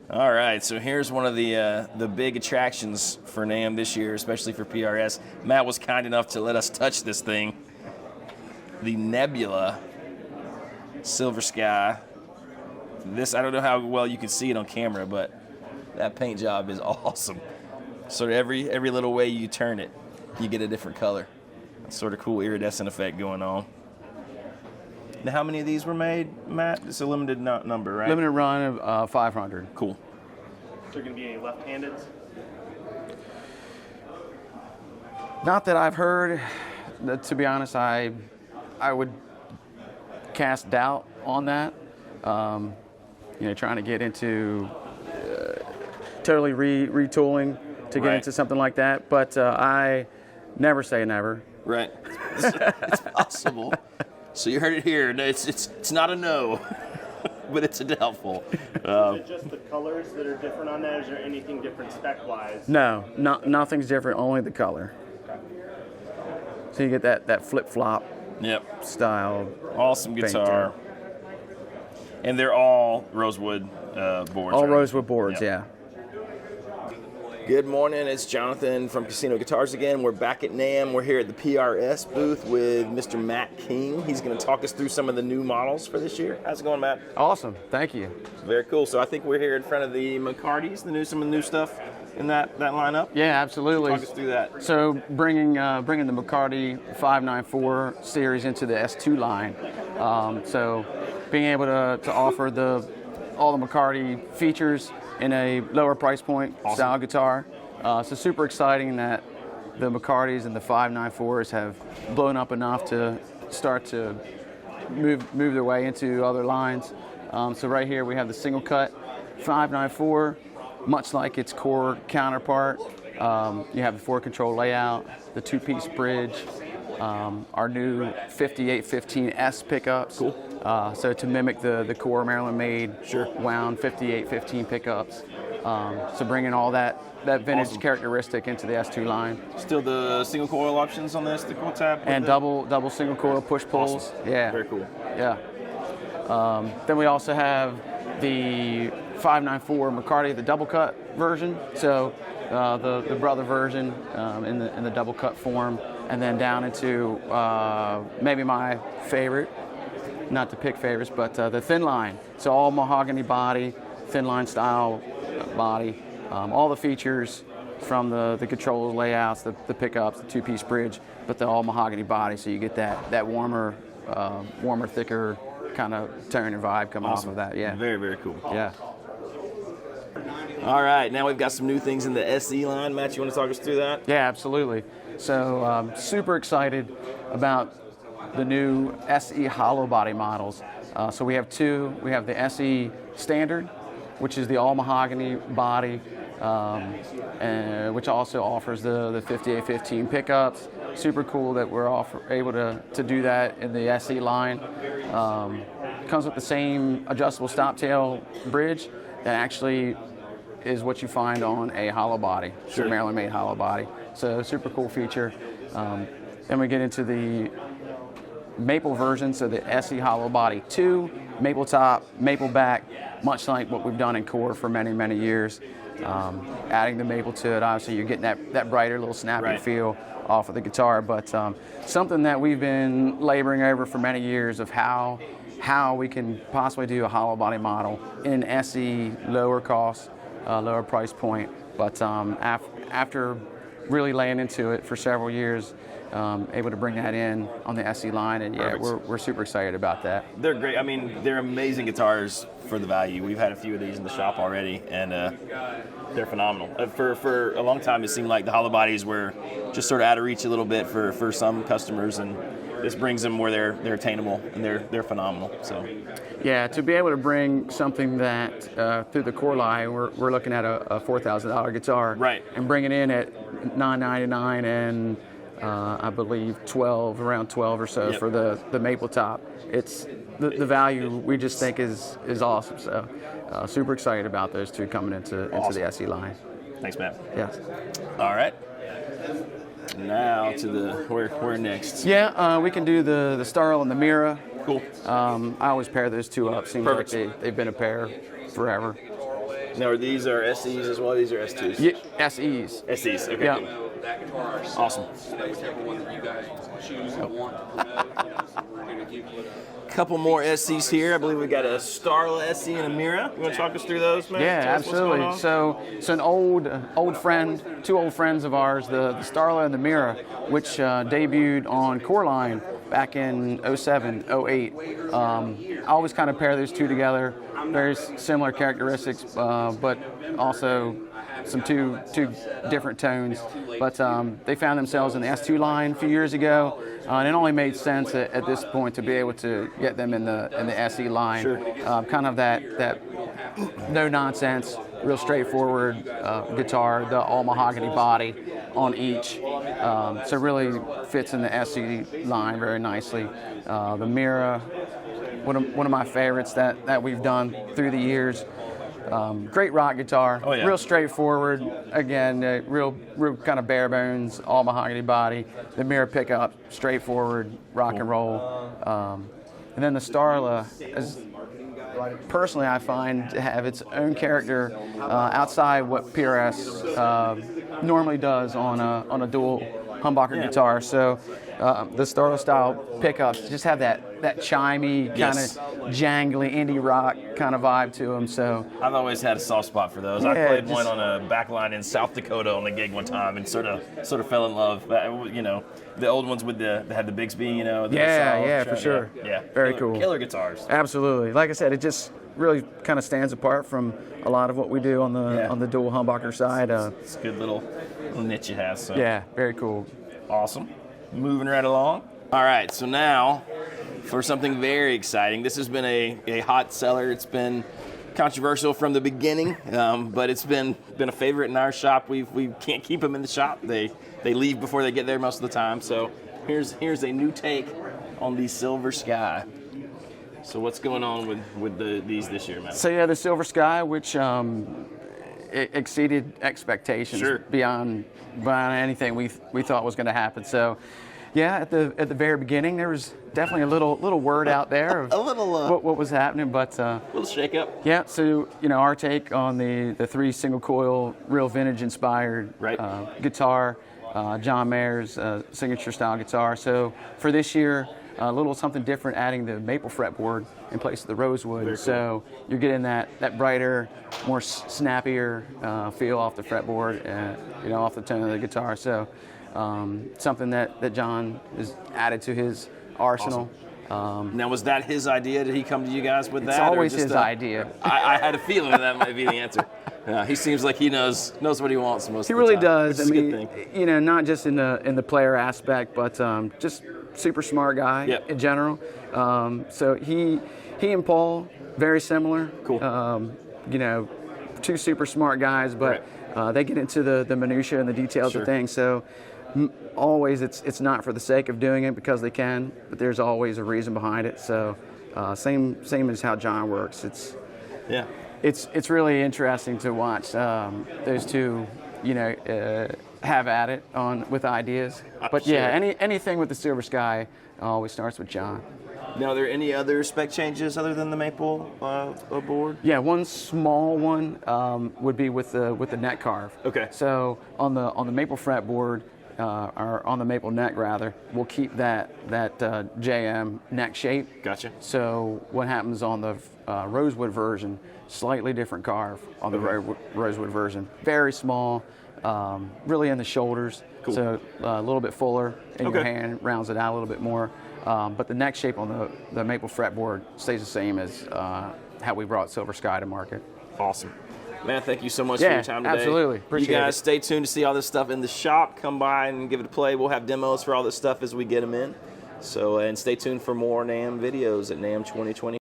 All right, so here's one of the big attractions for NAMM this year, especially for PRS. Matt was kind enough to let us touch this thing. The NEBULA Silver Sky. This, I don't know how well you can see it on camera, but that paint job is awesome. So every little way you turn it, you get a different color. It's sort of cool iridescent effect going on. Now, how many of these were made, Matt? It's a limited number, right? Limited run of 500. Cool. Is there going to be any left-handed? Not that I've heard. To be honest, I would cast doubt on that. You know, trying to get into totally retooling to get into something like that. But I never say never. Right. It's possible. So you heard it here. No, it's not a no, but it's a doubtful. Is it just the colors that are different on that? Is there anything different spec-wise? No, nothing's different. Only the color. So you get that flip-flop style. Awesome guitar. And they're all rosewood boards. All right? rosewood boards, yeah. Good morning, it's Jonathan from Casino Guitars again. We're back at NAMM. We're here at the PRS booth with Mr. Matt King. He's going to talk us through some of the new models for this year. How's it going, Matt? Awesome, thank you. Very cool. So I think we're here in front of the McCartys, some of the new stuff in that lineup. Yeah, absolutely. Talk us through that. So bringing the McCarty 594 series into the S2 line. So being able to offer all the McCarty features in a lower price point style guitar. So super exciting that the McCartys and the 594s have blown up enough to start to move their way into other lines. So right here we have the single cut 594, much like its core counterpart. You have the 4-control layout, the 2-piece bridge, our new 5815S pickups. Cool. So to mimic the core Maryland-made wound 5815 pickups. So bringing all that vintage characteristic into the S2 line. Still the single coil options on this, the coil tab? And double single coil push pulls. Awesome. Yeah. Very cool. Yeah. Then we also have the 594 McCarty, the double cut version. So the brother version in the double cut form, and then down into maybe my favorite, not to pick favorites, but the thin line. So all mahogany body, thin line style body, all the features from the controls, layouts, the pickups, the 2-piece bridge, but they're all mahogany body, so you get that warmer, thicker kind of tone and vibe coming off of that. Yeah. Very, very cool. Yeah. All right, now we've got some new things in the SE line. Matt, you want to talk us through that? Yeah, absolutely. So super excited about the new SE hollow body models. So we have two. We have the SE Standard, which is the all mahogany body, which also offers the 5815 pickups. Super cool that we're able to do that in the SE line. Comes with the same adjustable stop tail bridge that actually is what you find on a hollow body, Maryland-made hollow body. So super cool feature. Then we get into the maple version, so the SE Hollow Body 2, maple top, maple back, much like what we've done in core for many, many years. Adding the maple to it, obviously you're getting that brighter little snappy feel off of the guitar, but something that we've been laboring over for many years of how we can possibly do a hollow body model in SE, lower cost, lower price point, but after really laying into it for several years, able to bring that in on the SE line, and yeah, we're super excited about that. They're great. I mean, they're amazing guitars for the value. We've had a few of these in the shop already, and they're phenomenal. For a long time, it seemed like the hollow bodies were just sort of out of reach a little bit for some customers, and this brings them where they're attainable, and they're phenomenal. So. Yeah, to be able to bring something that through the core line, we're looking at a $4,000 guitar, right, and bring it in at $999 and I believe around 12 or so for the maple top. It's the value we just think is awesome. So super excited about those two coming into the SE line. Thanks, Matt. Yes. All right. Now to the where next? Yeah, we can do the STARLA and the Mira. Cool. I always pair those two up. Seems like they've been a pair forever. Now, are these are SEs as well? These are S2s? Yeah, SEs. SEs, okay. Yeah. That guitar, Awesome. whichever one that you guys choose and want. So we're going to give you. Couple more SEs here. I believe we got a STARLA SE and a Mira. You want to talk us through those, man? Yeah, Tell us what's going absolutely. on? So it's an old friend, two old friends of ours, the STARLA and the Mira, which debuted on Coreline back in 07, 08. I always kind of pair those two together. Very similar characteristics, but also some two different tones. But they found themselves in the S2 line a few years ago, and it only made sense at this point to be able to get them in the SE line. Sure. Kind of that no nonsense, real straightforward guitar, the all mahogany body on each. So really fits in the SE line very nicely. The Mira, one of my favorites that we've done through the years. Great rock guitar, Oh, yeah. real straightforward. Again, real kind of bare bones, all mahogany body. The Mira pickup, straightforward rock and roll. And then the STARLA, personally I find to have its own character outside what PRS normally does on a dual humbucker guitar. So the STARLA style pickups just have that chimey, kind Yes. of jangly indie rock kind of vibe to them. So I've always had a soft spot for those. I Yeah, played just- one on a backline in South Dakota on a gig one time and sort of fell in love. You know, the old ones with that had the Bixby, you know. the Yeah, solid yeah, shell, for sure. Yeah. Very Killer- cool. Killer guitars. absolutely, like I said, it just really kind of stands apart from a lot of what we do on Yeah. the dual humbucker side. It's a good little niche it has. So. Yeah, very cool. Awesome. Moving right along. All right, so now for something very exciting. This has been a hot seller. It's been controversial from the beginning, but it's been a favorite in our shop. We can't keep them in the shop. They leave before they get there most of the time. So here's a new take on the Silver Sky. So what's going on with these this year, man? So yeah, the Silver Sky, which it exceeded expectations Sure. beyond anything we thought was going to happen. So yeah, at the very beginning, there was definitely a little word out there of A little, what was happening, but little shake up. yeah. So our take on the 3 single coil, real vintage inspired Right. guitar, John Mayer's signature style guitar. So for this year, a little something different, adding the maple fretboard in place of the rosewood. Very cool. So you're getting that brighter, more snappier feel off the fretboard, off the tone of the guitar. So something that John has added to his arsenal. Now, was that his idea? Did he come to you guys with It's that? or always just, his idea. I had a feeling that might be the answer. He seems like he knows what he wants most He of the really time. does. Which is a good thing. Not just in the player aspect, but just super smart guy Yep. in general. So he and Paul, very similar. Cool. Two super smart guys, but they get into the minutia and the details Sure. of things. So always it's not for the sake of doing it because they can, but there's always a reason behind it. So same as how John works. Yeah. It's really interesting to watch those two, have at it with ideas. But yeah, anything with the Silver Sky always starts with John. Now, are there any other spec changes other than the maple board? Yeah, one small one would be with the neck carve. Okay. So on the maple fretboard, or on the maple neck rather, we'll keep that JM neck shape. Gotcha. So what happens on the rosewood version? Slightly different carve on the rosewood version. Very small, really in the shoulders. Cool. So a little bit fuller in your Okay. hand, rounds it out a little bit more. But the neck shape on the maple fretboard stays the same as how we brought Silver Sky to market. Awesome. Man, thank you so much for Yeah, your time today. absolutely. Appreciate you guys it. stay tuned to see all this stuff in the shop. Come by and give it a play. We'll have demos for all this stuff as we get them in. So, and stay tuned for more NAMM videos at NAMM 2020.